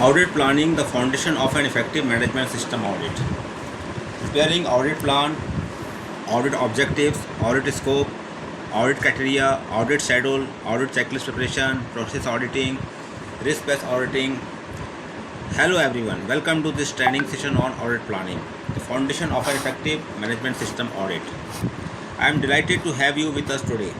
Audit planning, the foundation of an effective management system audit. Preparing audit plan, audit objectives, audit scope, audit criteria, audit schedule, audit checklist preparation, process auditing, risk-based auditing. Hello everyone, welcome to this training session on audit planning, the foundation of an effective management system audit. I am delighted to have you with us today.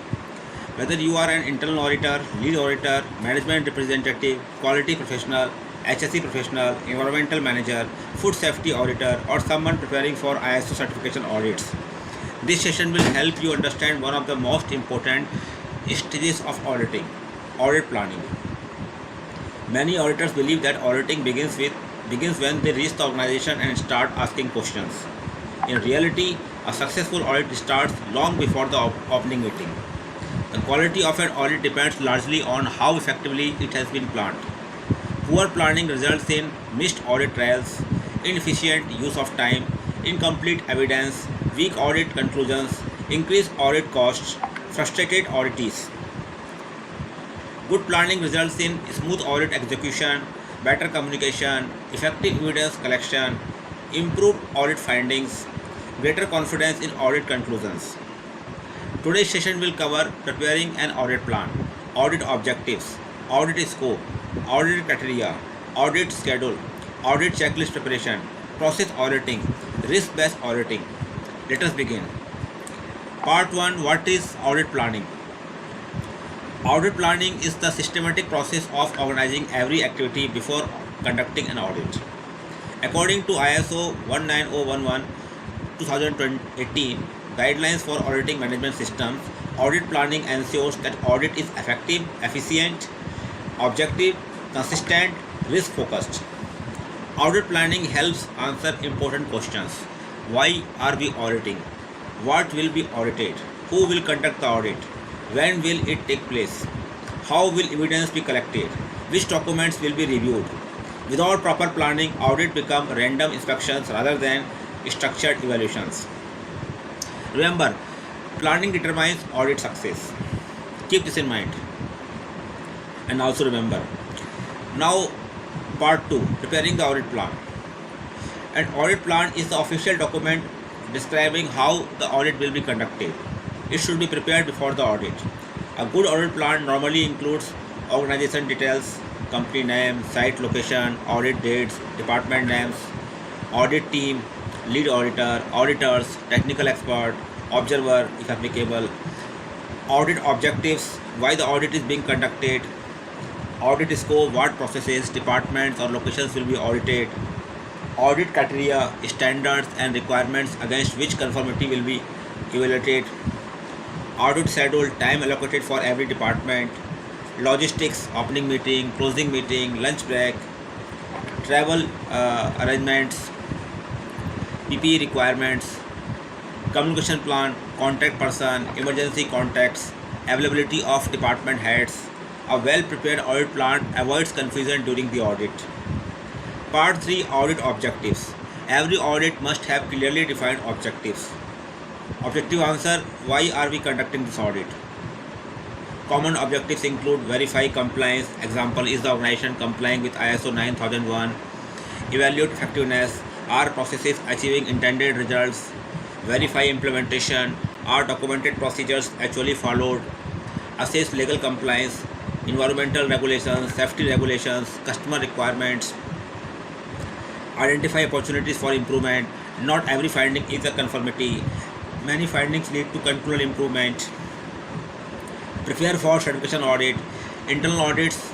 Whether you are an internal auditor, lead auditor, management representative, quality professional, HSE professional, environmental manager, food safety auditor, or someone preparing for ISO certification audits, this session will help you understand one of the most important stages of auditing, audit planning. Many auditors believe that auditing begins when they reach the organization and start asking questions. In reality, a successful audit starts long before the opening meeting. The quality of an audit depends largely on how effectively it has been planned. Poor planning results in missed audit trials, inefficient use of time, incomplete evidence, weak audit conclusions, increased audit costs, frustrated auditees. Good planning results in smooth audit execution, better communication, effective evidence collection, improved audit findings, greater confidence in audit conclusions. Today's session will cover preparing an audit plan, audit objectives, audit scope, audit criteria, audit schedule, audit checklist preparation, process auditing, risk-based auditing. Let us begin. Part 1. What is audit planning? Audit planning is the systematic process of organizing every activity before conducting an audit. According to ISO 19011 2018 guidelines for auditing management systems, audit planning ensures that audit is effective, efficient, objective, consistent, risk focused. Audit planning helps answer important questions. Why are we auditing? What will be audited? Who will conduct the audit? When will it take place? How will evidence be collected? Which documents will be reviewed? Without proper planning, audit become random inspections rather than structured evaluations. Remember, planning determines audit success. Keep this in mind. And also remember, now part 2, preparing the audit plan. An audit plan is the official document describing how the audit will be conducted. It should be prepared before the audit. A good audit plan normally includes organization details, company name, site location, audit dates, department names, audit team, lead auditor, auditors, technical expert, observer if applicable, audit objectives, why the audit is being conducted, audit scope, what processes, departments or locations will be audited, audit criteria, standards and requirements against which conformity will be evaluated, audit schedule, time allocated for every department, logistics, opening meeting, closing meeting, lunch break, travel arrangements, PPE requirements, communication plan, contact person, emergency contacts, availability of department heads. A well-prepared audit plan avoids confusion during the audit. Part 3. Audit objectives. Every audit must have clearly defined objectives. Objective answer: why are we conducting this audit? Common objectives include verify compliance. Example, is the organization complying with ISO 9001? Evaluate effectiveness. Are processes achieving intended results? Verify implementation. Are documented procedures actually followed? Assess legal compliance, environmental regulations, safety regulations, customer requirements. Identify opportunities for improvement. Not every finding is a conformity. Many findings lead to continual improvement. Prepare for certification audit. Internal audits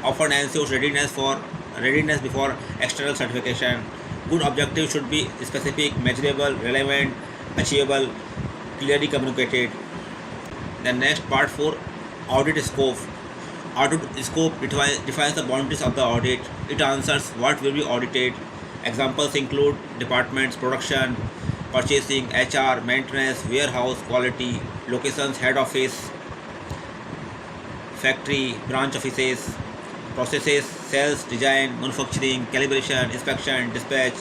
often ensure readiness before external certification. Good objectives should be specific, measurable, relevant, achievable, clearly communicated. Then next, part 4, audit scope. Audit scope defines the boundaries of the audit. It answers what will be audited. Examples include departments, production, purchasing, HR, maintenance, warehouse, quality, locations, head office, factory, branch offices, processes, sales, design, manufacturing, calibration, inspection, dispatch,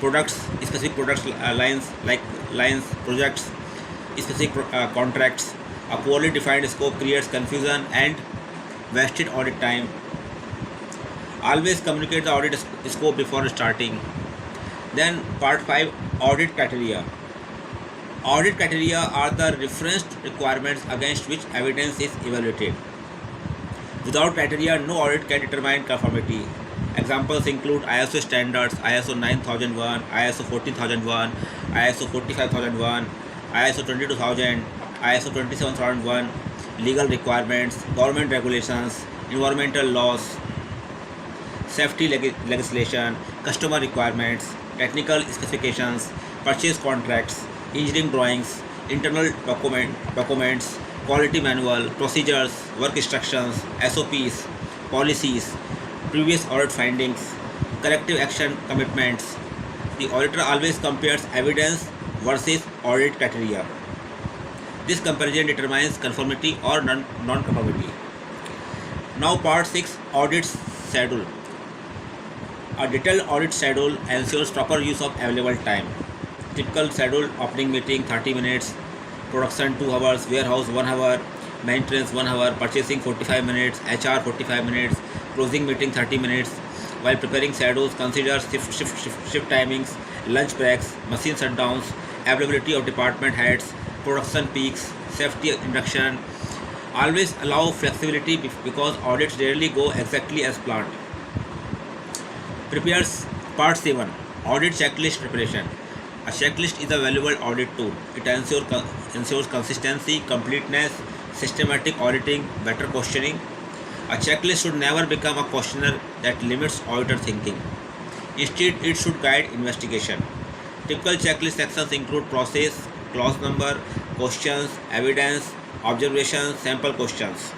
products, specific products lines like lines, projects, specific contracts. A poorly defined scope creates confusion and wasted audit time. Always communicate the audit scope before starting. Then part 5, audit criteria. Audit criteria are the referenced requirements against which evidence is evaluated. Without criteria, no audit can determine conformity. Examples include ISO standards, ISO 9001, ISO 14001, ISO 45001, ISO 22000, ISO 27001, legal requirements, government regulations, environmental laws, safety legislation, customer requirements, technical specifications, purchase contracts, engineering drawings, internal documents, quality manual, procedures, work instructions, SOPs, policies, previous audit findings, corrective action commitments. The auditor always compares evidence versus audit criteria. This comparison determines conformity or non-conformity. Now part 6, audit schedule. A detailed audit schedule ensures proper use of available time. Typical schedule: opening meeting 30 minutes, production 2 hours, warehouse 1 hour, maintenance 1 hour, purchasing 45 minutes, HR 45 minutes, closing meeting 30 minutes. While preparing schedules, consider shift timings, lunch breaks, machine shutdowns, availability of department heads, production peaks, safety induction. Always allow flexibility because audits rarely go exactly as planned. Prepares part 7, audit checklist preparation. A checklist is a valuable audit tool. It ensures consistency, completeness, systematic auditing, better questioning. A checklist should never become a questionnaire that limits auditor thinking. Instead, it should guide investigation. Typical checklist sections include process, clause number, questions, evidence, observations, sample questions.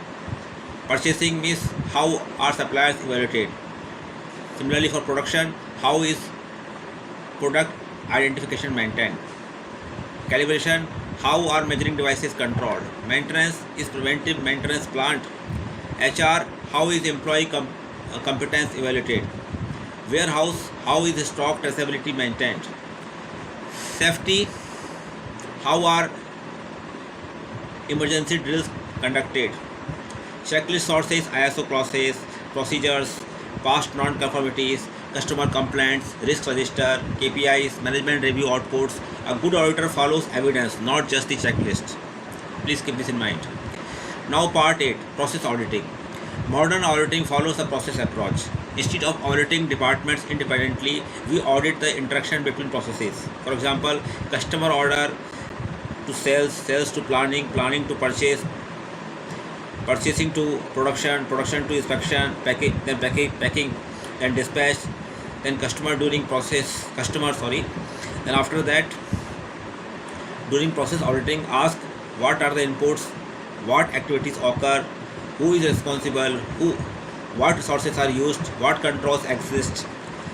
Purchasing means how are suppliers evaluated. Similarly, for production, how is product identification maintained. Calibration, how are measuring devices controlled. Maintenance is preventive maintenance plant. HR, how is employee competence evaluated. Warehouse, how is stock traceability maintained. Safety, how are emergency drills conducted. Checklist sources: ISO clauses, procedures, past non-conformities, customer complaints, risk register, KPIs, management review outputs. A good auditor follows evidence, not just the checklist. Please keep this in mind. Now part 8, process auditing. Modern auditing follows a process approach. Instead of auditing departments independently, we audit the interaction between processes. For example, customer order to sales, sales to planning, planning to purchase, purchasing to production, production to inspection, packing, then dispatch, then then after that, during process auditing, ask what are the inputs, what activities occur, who is responsible, what resources are used, what controls exist,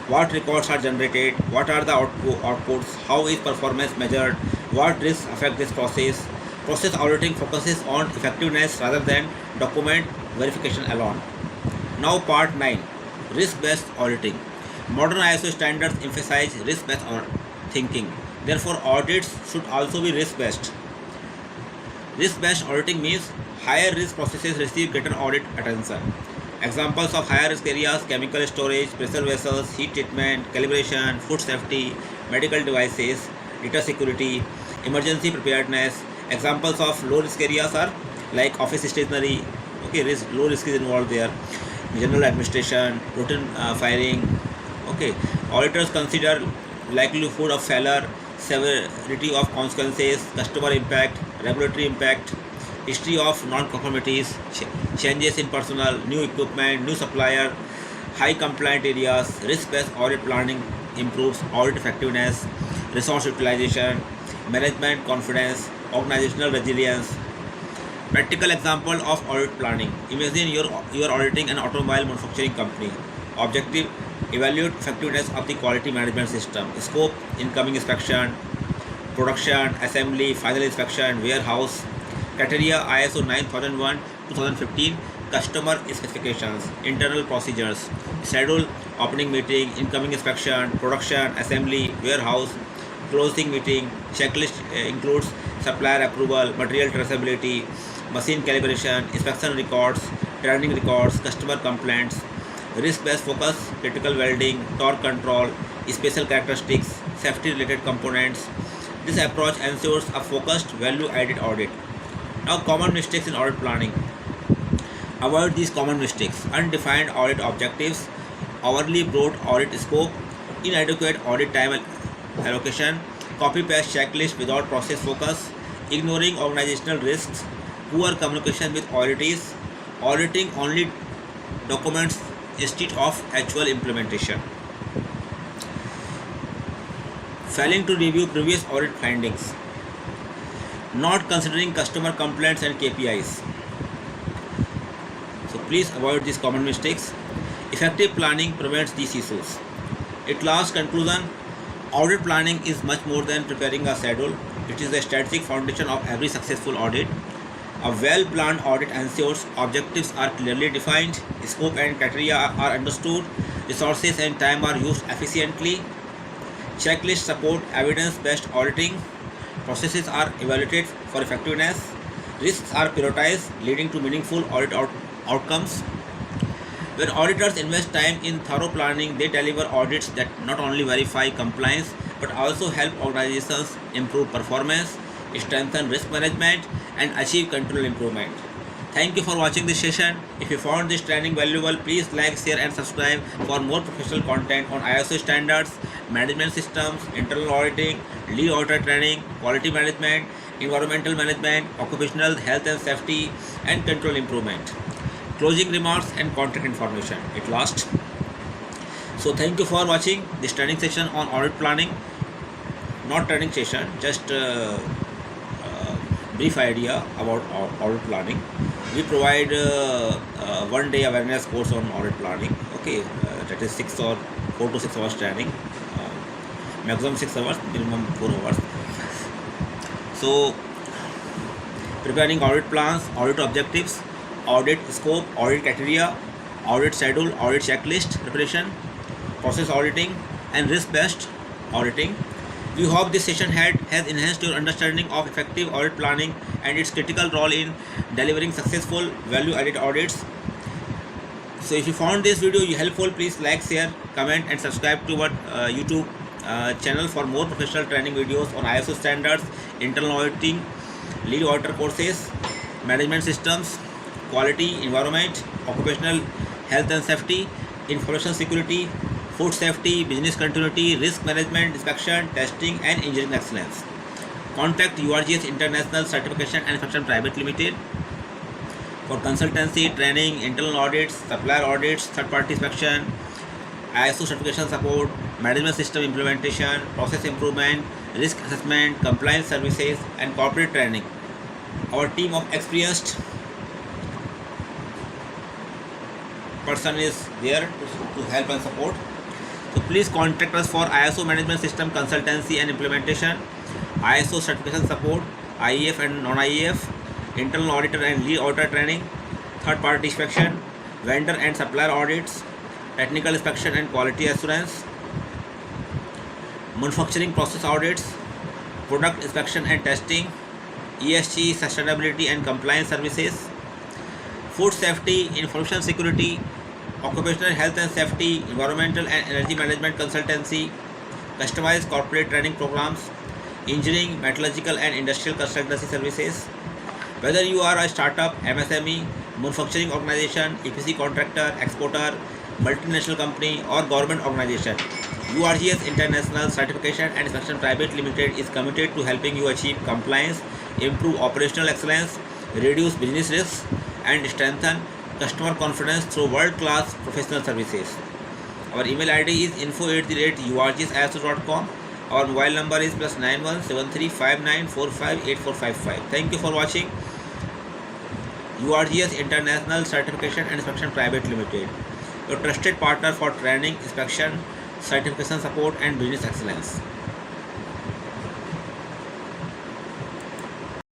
what records are generated, what are the outputs, how is performance measured, what risks affect this process. Process auditing focuses on effectiveness rather than document verification alone. Now part 9, risk-based auditing. Modern ISO standards emphasize risk-based thinking. Therefore, audits should also be risk-based. Risk-based auditing means higher risk processes receive greater audit attention. Examples of higher risk areas: chemical storage, pressure vessels, heat treatment, calibration, food safety, medical devices, data security, emergency preparedness. Examples of low risk areas are like office stationery, low risk is involved there, general administration, routine firing. Auditors consider likelihood of failure, severity of consequences, customer impact, regulatory impact, history of non-conformities, changes in personnel, new equipment, new supplier, high compliant areas. Risk-based audit planning improves audit effectiveness, resource utilization, management confidence, organizational resilience. Practical example of audit planning. Imagine you are auditing an automobile manufacturing company. Objective: evaluate effectiveness of the quality management system. Scope: incoming inspection, production, assembly, final inspection, warehouse. Criteria: ISO 9001 2015, customer specifications, internal procedures. Schedule: opening meeting, incoming inspection, production, assembly, warehouse, closing meeting. Checklist includes supplier approval, material traceability, machine calibration, inspection records, training records, customer complaints. risk-based focus, critical welding, torque control, special characteristics, safety-related components. This approach ensures a focused, value-added audit. Now, common mistakes in audit planning. Avoid these common mistakes: undefined audit objectives, overly broad audit scope, inadequate audit time allocation, copy-paste checklist without process focus, ignoring organizational risks, poor communication with auditees, auditing only documents instead of actual implementation, failing to review previous audit findings, not considering customer complaints and KPIs. So please avoid these common mistakes. Effective planning prevents these issues. At last conclusion, audit planning is much more than preparing a schedule. It is the strategic foundation of every successful audit. A well-planned audit ensures objectives are clearly defined, scope and criteria are understood, resources and time are used efficiently, checklists support evidence-based auditing, processes are evaluated for effectiveness, risks are prioritized, leading to meaningful audit outcomes. When auditors invest time in thorough planning, they deliver audits that not only verify compliance but also help organizations improve performance, strengthen risk management, and achieve control improvement. Thank you for watching this session. If you found this training valuable, please like, share, and subscribe for more professional content on ISO standards, management systems, internal auditing, lead auditor training, quality management, environmental management, occupational health and safety, and control improvement. Closing remarks and contact information at last. So thank you for watching this training session on audit planning. Not training session, just brief idea about audit planning. We provide 1 day awareness course on audit planning. Okay, that is 4 to 6 hours training. Maximum 6 hours, minimum 4 hours. So preparing audit plans, audit objectives, audit scope, audit criteria, audit schedule, audit checklist preparation, process auditing, and risk-based auditing. We hope this session has enhanced your understanding of effective audit planning and its critical role in delivering successful value-added audits. So if you found this video helpful, please like, share, comment, and subscribe to our YouTube channel for more professional training videos on ISO standards, internal auditing, lead auditor courses, management systems, quality, environment, occupational health and safety, information security, food safety, business continuity, risk management, inspection, testing, and engineering excellence. Contact URGS International Certification and Inspection Private Limited for consultancy, training, internal audits, supplier audits, third-party inspection, ISO certification support, management system implementation, process improvement, risk assessment, compliance services, and corporate training. Our team of experienced person is there to help and support. So please contact us for ISO management system consultancy and implementation, ISO certification support, IEF and non-IEF, internal auditor and lead auditor training, third-party inspection, vendor and supplier audits, technical inspection and quality assurance, manufacturing process audits, product inspection and testing, ESG, sustainability and compliance services, food safety, information security, occupational health and safety, environmental and energy management consultancy, customized corporate training programs, engineering, metallurgical and industrial consultancy services. Whether you are a startup, MSME, manufacturing organization, EPC contractor, exporter, multinational company, or government organization, URGS International Certification and Inspection Private Limited is committed to helping you achieve compliance, improve operational excellence, reduce business risks, and strengthen customer confidence through world-class professional services. Our email ID is info@urgsiso.com. Our mobile number is +91 735945 8455. Thank you for watching. URGS International Certification and Inspection Private Limited, your trusted partner for training, inspection, certification support, and business excellence.